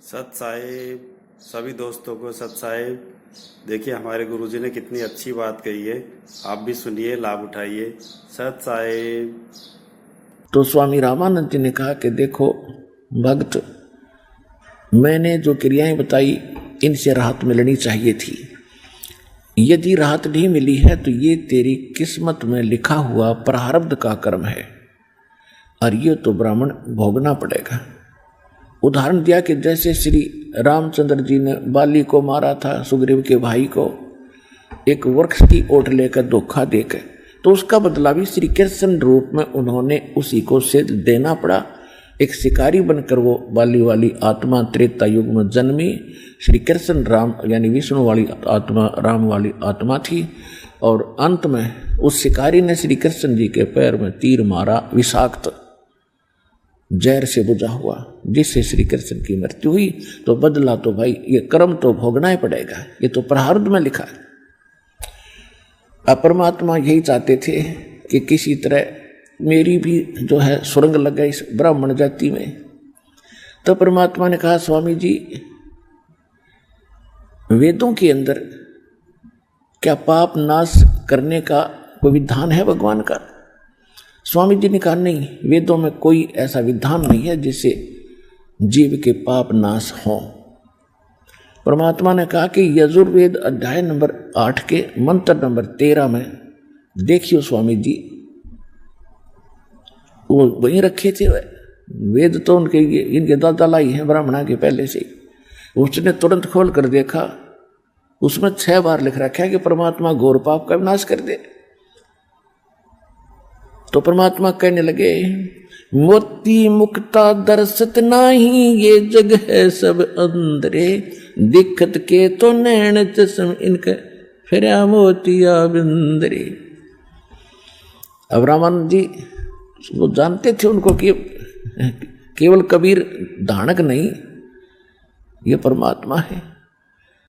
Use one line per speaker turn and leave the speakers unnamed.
सत साहिब सभी दोस्तों को सत साहिब। देखिए हमारे गुरुजी ने कितनी अच्छी बात कही है, आप भी सुनिए, लाभ उठाइए। सत साहिब।
तो स्वामी रामानंद जी ने कहा कि देखो भक्त, मैंने जो क्रियाएं बताई इनसे राहत मिलनी चाहिए थी। यदि राहत नहीं मिली है तो ये तेरी किस्मत में लिखा हुआ प्रारब्ध का कर्म है और ये तो ब्राह्मण भोगना पड़ेगा। उदाहरण दिया कि जैसे श्री रामचंद्र जी ने बाली को मारा था, सुग्रीव के भाई को, एक वृक्ष की ओट लेकर धोखा देकर, तो उसका बदला भी श्री कृष्ण रूप में उन्होंने उसी को सिद्ध देना पड़ा। एक शिकारी बनकर वो बाली वाली आत्मा त्रेता युग में जन्मी, श्री कृष्ण राम यानी विष्णु वाली आत्मा राम वाली आत्मा थी, और अंत में उस शिकारी ने श्री कृष्ण जी के पैर में तीर मारा, विषाक्त जहर से बुझा हुआ, जिससे श्री कृष्ण की मृत्यु हुई। तो बदला तो भाई ये कर्म तो भोगना ही पड़ेगा, ये तो प्रारब्ध में लिखा है। अब परमात्मा यही चाहते थे कि किसी तरह मेरी भी जो है सुरंग लग गई इस ब्राह्मण जाति में। तो परमात्मा ने कहा, स्वामी जी वेदों के अंदर क्या पाप नाश करने का कोई विधान है भगवान का? स्वामी जी ने कहा, नहीं, वेदों में कोई ऐसा विधान नहीं है जिससे जीव के पाप नाश हो। परमात्मा ने कहा कि यजुर्वेद अध्याय नंबर 8 के मंत्र नंबर 13 में देखियो स्वामी जी, वो वहीं रखे थे। वेद तो उनके इनके दादा लाई हैं ब्राह्मणा के पहले से। उसने तुरंत खोल कर देखा, उसमें 6 बार लिख रखा है कि परमात्मा घोर पाप का विनाश कर दे। तो परमात्मा कहने लगे, मोती मुक्ता दर्शत नाही, ये जग है सब अंधरे, दिक्कत के तो नैन चश्म इनके फिरा मोतिया बिंदरे। अब रामानंद जी वो जानते थे उनको कि केवल कबीर धानक नहीं, ये परमात्मा है।